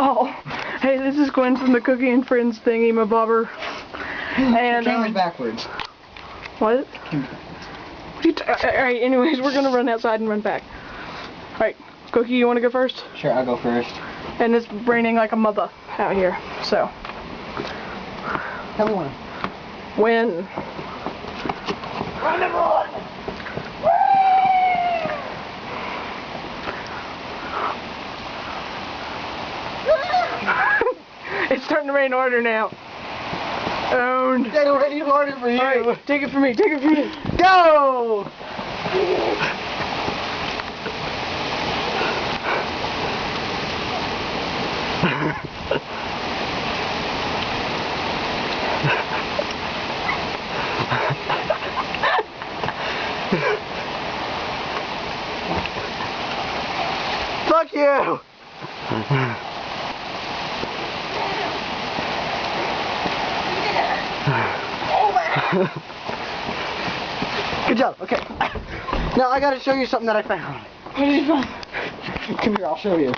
Oh, hey, this is Quinn from the Cookie and Friends thingy, my bobber. And camera's backwards. What? Alright, anyways, we're gonna run outside and run back. Alright, Cookie, you wanna go first? Sure, I'll go first. And it's raining like a mother out here, so. Tell me when. When? Run and run! It's starting to rain harder now. Owned. It's already harder for you. Alright, take it from me, take it from me. Go! Fuck you! Good job, okay. Now I gotta show you something that I found. What did you find? Come here, I'll show you.